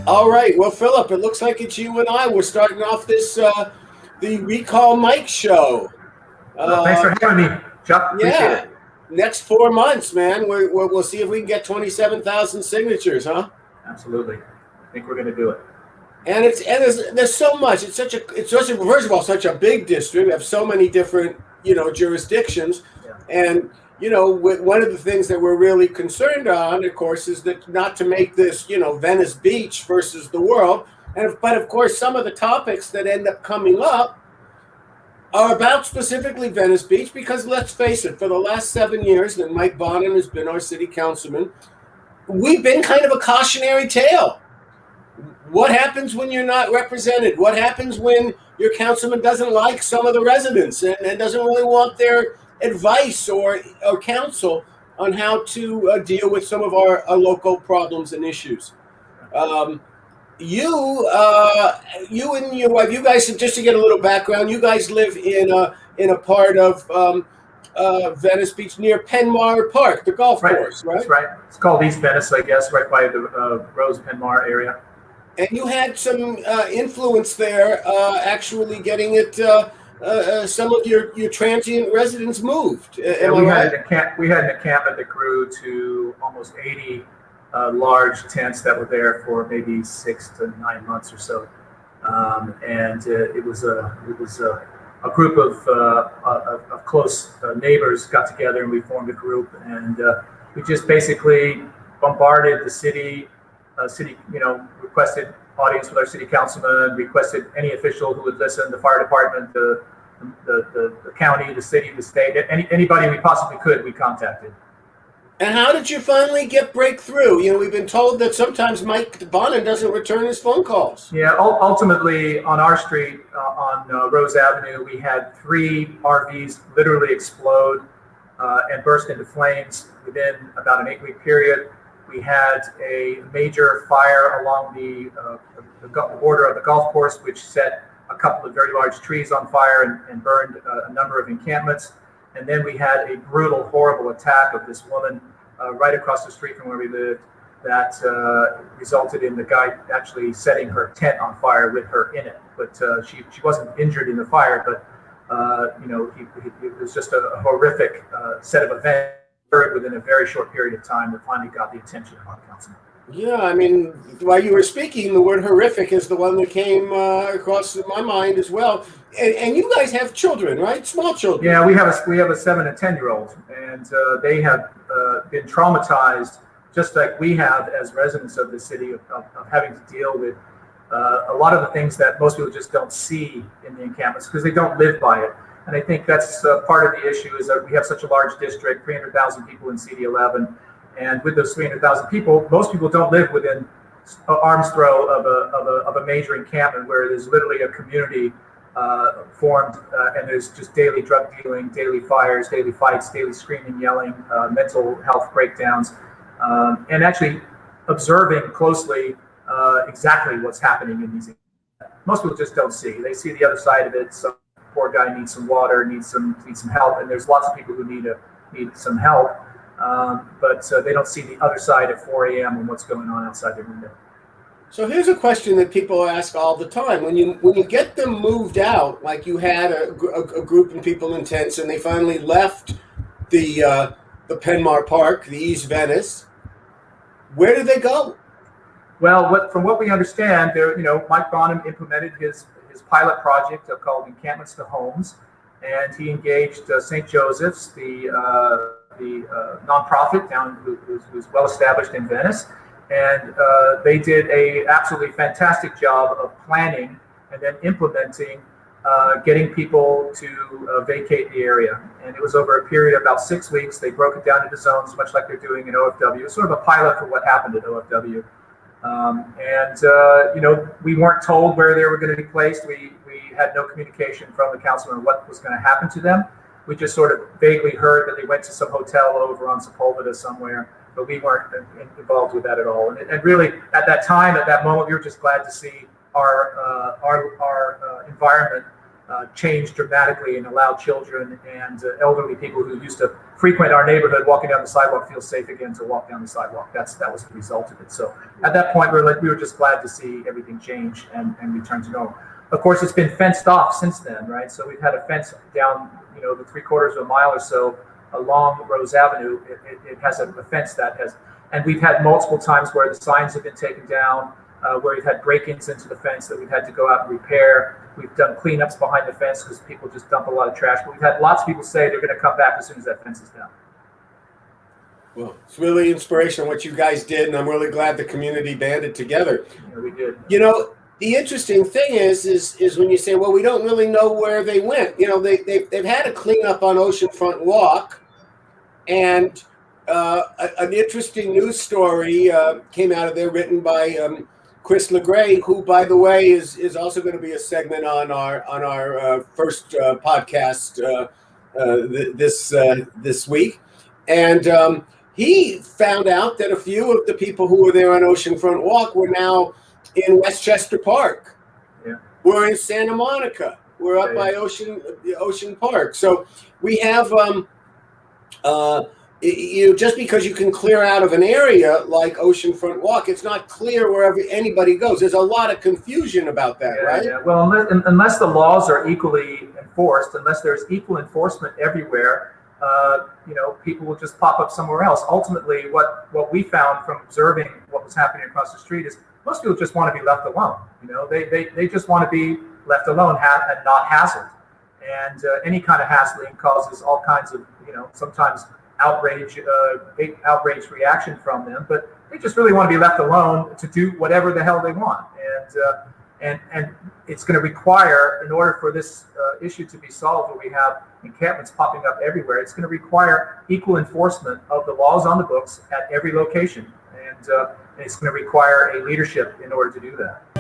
All right. Well, Philip, it looks like it's you and I. We're starting off this the Recall Mike show. Well, thanks Uh, for having me, Chuck. Appreciate yeah, it. next 4 months, man. We'll see if we can get 27,000 signatures, huh? Absolutely. I think we're going to do it. And there's so much. It's such a first of all such a big district. We have so many different jurisdictions, Yeah. and one of the things that we're really concerned on, of course, is that not to make this Venice Beach versus the world. But of course, some of the topics that end up coming up are about specifically Venice Beach because let's face it, for the last 7 years that Mike Bonin has been our city councilman, we've been kind of a cautionary tale. What happens when you're not represented? What happens when your councilman doesn't like some of the residents and doesn't really want their advice or counsel on how to deal with some of our local problems and issues? You and your wife, you guys, just to get a little background, you guys live in a part of Venice Beach near Penmar Park, the golf course, right? That's right. It's called East Venice, I guess, right by the Rose Penmar area. And you had some influence there, actually getting it. Some of your transient residents moved. Yeah, we had an encampment that grew to almost 80 large tents that were there for maybe 6 to 9 months or so, and it was a group of close neighbors got together and we formed a group, and we just basically bombarded the city. Requested audience with our city councilman, requested any official who would listen, the fire department, the county, the city, the state, anybody we possibly could, we contacted. And how did you finally get breakthrough? We've been told that sometimes Mike Bonin doesn't return his phone calls. Yeah, ultimately on our street, on Rose Avenue, we had 3 RVs literally explode and burst into flames within about an 8-week period. We had a major fire along the border of the golf course, which set a couple of very large trees on fire and burned a number of encampments. And then we had a brutal, horrible attack of this woman right across the street from where we lived that resulted in the guy actually setting her tent on fire with her in it. But she wasn't injured in the fire, but it was just a horrific set of events within a very short period of time that finally got the attention of our councilman. Yeah, I mean, while you were speaking, the word horrific is the one that came across my mind as well. And you guys have children, right? Small children. Yeah, we have a 7 and 10-year-old, and they have been traumatized, just like we have as residents of the city, of having to deal with a lot of the things that most people just don't see in the encampments because they don't live by it. And I think that's part of the issue is that we have such a large district, 300,000 people in CD11. And with those 300,000 people, most people don't live within arm's throw of a major encampment where there's literally a community formed and there's just daily drug dealing, daily fires, daily fights, daily screaming, yelling, mental health breakdowns, and actually observing closely exactly what's happening in these encampments. Most people just don't see. They see the other side of it. So poor guy needs some water, needs some help, and there's lots of people who need some help, but they don't see the other side at 4 a.m. and what's going on outside their window. So here's a question that people ask all the time: when you get them moved out, like you had a group of people in tents, and they finally left the Penmar Park, the East Venice, where did they go? Well, from what we understand, Mike Bonin implemented his pilot project called Encampments to Homes, and he engaged St. Joseph's, the nonprofit down who's well established in Venice, and they did a absolutely fantastic job of planning and then implementing, getting people to vacate the area. And it was over a period of about 6 weeks. They broke it down into zones, much like they're doing in OFW. It's sort of a pilot for what happened at OFW. We weren't told where they were going to be placed. We had no communication from the council on what was going to happen to them. We just sort of vaguely heard that they went to some hotel over on Sepulveda somewhere, but we weren't involved with that at all. And really, at that time, at that moment, we were just glad to see our environment changed dramatically and allowed children and elderly people who used to frequent our neighborhood walking down the sidewalk feel safe again to walk down the sidewalk. That was the result of it. So at that point, we were just glad to see everything change and return to normal. Of course, it's been fenced off since then, right? So we've had a fence down, the 3/4 of a mile or so along Rose Avenue. It has a fence that has, and we've had multiple times where the signs have been taken down, where we've had break-ins into the fence that we've had to go out and repair. We've done cleanups behind the fence because people just dump a lot of trash. But we've had lots of people say they're going to come back as soon as that fence is down. Well, it's really inspirational what you guys did, and I'm really glad the community banded together. Yeah, we did. The interesting thing is when you say, well, we don't really know where they went. They've had a cleanup on Oceanfront Walk, and an interesting news story came out of there written by Chris LeGray, who, by the way, is also going to be a segment on our first podcast this week, and he found out that a few of the people who were there on Oceanfront Walk were now in Westchester Park. Yeah. We're in Santa Monica. We're up by Ocean Park. So we have just because you can clear out of an area like Oceanfront Walk, it's not clear wherever anybody goes. There's a lot of confusion about that, right? Yeah. Well, unless the laws are equally enforced, unless there's equal enforcement everywhere, people will just pop up somewhere else. Ultimately, what we found from observing what was happening across the street is most people just want to be left alone. They just want to be left alone and not hassled. And any kind of hassling causes all kinds of, sometimes outrage reaction from them. But they just really want to be left alone to do whatever the hell they want. And it's going to require, in order for this issue to be solved, where we have encampments popping up everywhere, it's going to require equal enforcement of the laws on the books at every location. And it's going to require a leadership in order to do that.